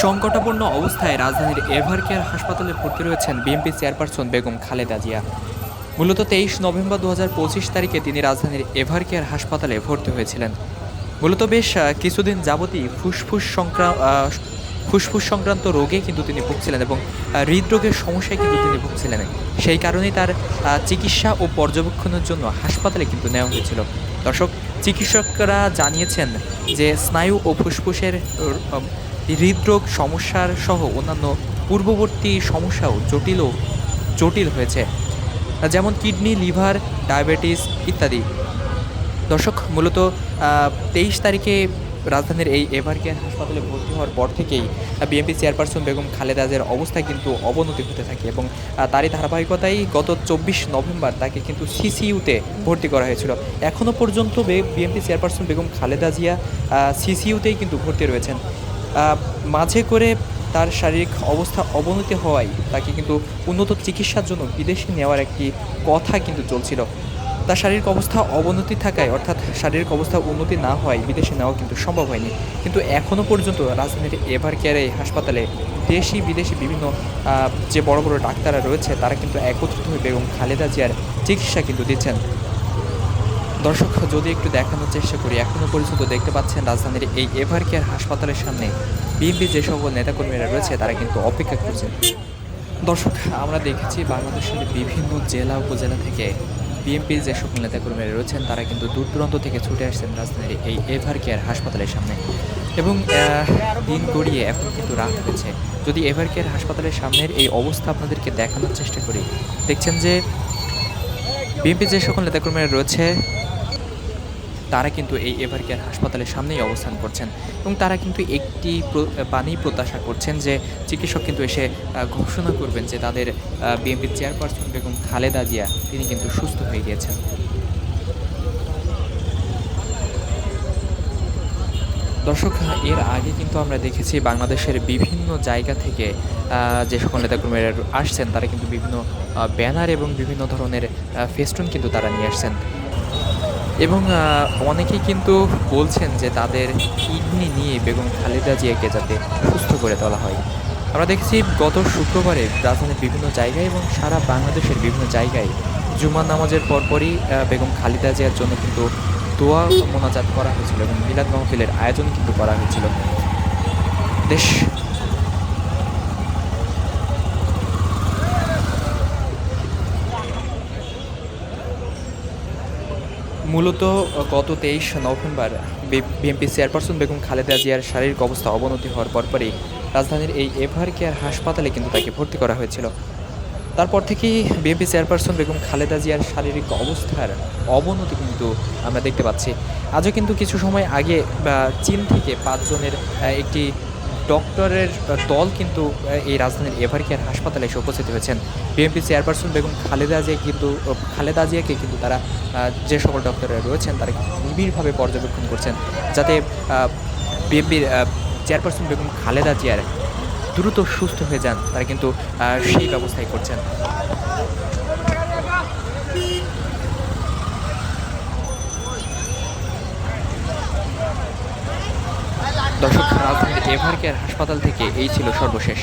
সংকটাপন্ন অবস্থায় রাজধানীর এভারকেয়ার হাসপাতালে ভর্তি রয়েছেন বিএনপি চেয়ারপারসন বেগম খালেদা জিয়া। মূলত 23 নভেম্বর 2025 তারিখে তিনি রাজধানীর এভারকেয়ার হাসপাতালে ভর্তি হয়েছিলেন। মূলত বেশ কিছুদিন যাবতই ফুসফুস সংক্রান্ত রোগে কিন্তু তিনি ভুগছিলেন এবং হৃদরোগের সমস্যায় কিন্তু তিনি ভুগছিলেন। সেই কারণেই তার চিকিৎসা ও পর্যবেক্ষণের জন্য হাসপাতালে কিন্তু নেওয়া হয়েছিল। দর্শক, চিকিৎসকরা জানিয়েছেন যে স্নায়ু ও ফুসফুসের হৃদরোগ সমস্যার সহ অন্যান্য পূর্ববর্তী সমস্যাও জটিল হয়েছে, যেমন কিডনি, লিভার, ডায়াবেটিস ইত্যাদি। দর্শক, মূলত 23 তারিখে রাজধানীর এই এভারকেয়ার হাসপাতালে ভর্তি হওয়ার পর থেকেই বিএনপি চেয়ারপারসন বেগম খালেদা জিয়ার অবস্থা কিন্তু অবনতি হতে থাকে এবং তারই ধারাবাহিকতায় গত 24 নভেম্বর তাকে কিন্তু সিসিইউতে ভর্তি করা হয়েছিল। এখনও পর্যন্ত বিএনপি চেয়ারপারসন বেগম খালেদা জিয়া সিসিইউতেই কিন্তু ভর্তি রয়েছেন। মাঝে করে তার শারীরিক অবস্থা অবনতি হওয়ায় তাকে কিন্তু উন্নত চিকিৎসার জন্য বিদেশে নেওয়ার একটি কথা কিন্তু চলছিল। তার শারীরিক অবস্থা অবনতি থাকায়, অর্থাৎ শারীরিক অবস্থা উন্নতি না হওয়ায় বিদেশে নেওয়া কিন্তু সম্ভব হয়নি। কিন্তু এখনও পর্যন্ত রাজধানীর এভারকেয়ার এই হাসপাতালে দেশি বিদেশি বিভিন্ন যে বড় বড় ডাক্তাররা রয়েছে তারা কিন্তু একত্রিত হয়ে বেগম খালেদা জিয়ার চিকিৎসা কিন্তু দিচ্ছেন। দর্শক, যদি একটু দেখানোর চেষ্টা করি, এখনও পর্যন্ত দেখতে পাচ্ছেন রাজধানীর এই এভারকেয়ার হাসপাতালের সামনে বিএনপি যে সকল নেতাকর্মীরা রয়েছে তারা কিন্তু অপেক্ষা করছেন। দর্শক, আমরা দেখেছি বাংলাদেশের বিভিন্ন জেলা উপজেলা থেকে বিএনপির যে সকল নেতাকর্মীরা রয়েছেন তারা কিন্তু দূর দূরান্ত থেকে ছুটে আসছেন রাজধানীর এই এভারকেয়ার হাসপাতালের সামনে এবং দিন গড়িয়ে এখন কিন্তু রাত হয়েছে। যদি এভারকেয়ার হাসপাতালের সামনের এই অবস্থা আপনাদেরকে দেখানোর চেষ্টা করি, দেখছেন যে বিএনপির যে সকল নেতাকর্মীরা রয়েছে তারা কিন্তু এই এভারকেয়ার হাসপাতালের সামনেই অবস্থান করছেন এবং তারা কিন্তু একটি বাণী প্রত্যাশা করছেন যে চিকিৎসক কিন্তু এসে ঘোষণা করবেন যে তাদের বিএনপির চেয়ারপারসন বেগম খালেদা জিয়া তিনি কিন্তু সুস্থ হয়ে গিয়েছেন। দর্শক, এর আগে কিন্তু আমরা দেখেছি বাংলাদেশের বিভিন্ন জায়গা থেকে যে সকল নেতাকর্মীরা আসছেন তারা কিন্তু বিভিন্ন ব্যানার এবং বিভিন্ন ধরনের ফেস্টুন কিন্তু তারা নিয়ে আসছেন এবং অনেকেই কিন্তু বলছেন যে তাদের কিডনি নিয়ে বেগম খালেদা জিয়াকে যাতে সুস্থ করে তোলা হয়। আমরা দেখেছি গত শুক্রবারে রাজধানীর বিভিন্ন জায়গায় এবং সারা বাংলাদেশের বিভিন্ন জায়গায় জুমার নামাজের পরপরই বেগম খালেদা জিয়ার জন্য কিন্তু দোয়া মোনাজাত করা হয়েছিল এবং মিলাদ মাহফিলের আয়োজন কিন্তু করা হয়েছিল। দেশ মূলত গত 23 November BNP chairperson Begum Khaleda জিয়ার শারীরিক অবস্থা অবনতি হওয়ার পরপরই রাজধানীর এই এভারকেয়ার হাসপাতালে কিন্তু তাকে ভর্তি করা হয়েছিল। তারপর থেকেই বিএনপি চেয়ারপারসন বেগম খালেদা জিয়ার শারীরিক অবস্থার অবনতি কিন্তু আমরা দেখতে পাচ্ছি। আজও কিন্তু কিছু সময় আগে চীন থেকে 5 জনের একটি ডক্টরের দল কিন্তু এই রাজধানীর এভারকেয়ার হাসপাতালে এসে উপস্থিত হয়েছেন। বিএনপি চেয়ারপারসন বেগম খালেদা জিয়াকে কিন্তু তারা যে সকল ডক্টররা রয়েছেন তারা নিবিড়ভাবে পর্যবেক্ষণ করছেন যাতে বিএনপির চেয়ারপারসন বেগম খালেদা জিয়ার দ্রুত সুস্থ হয়ে যান, তারা কিন্তু সেই ব্যবস্থাই করছেন। দর্শক, রাজধানীর এভারকেয়ার হাসপাতাল থেকে এই ছিল সর্বশেষ।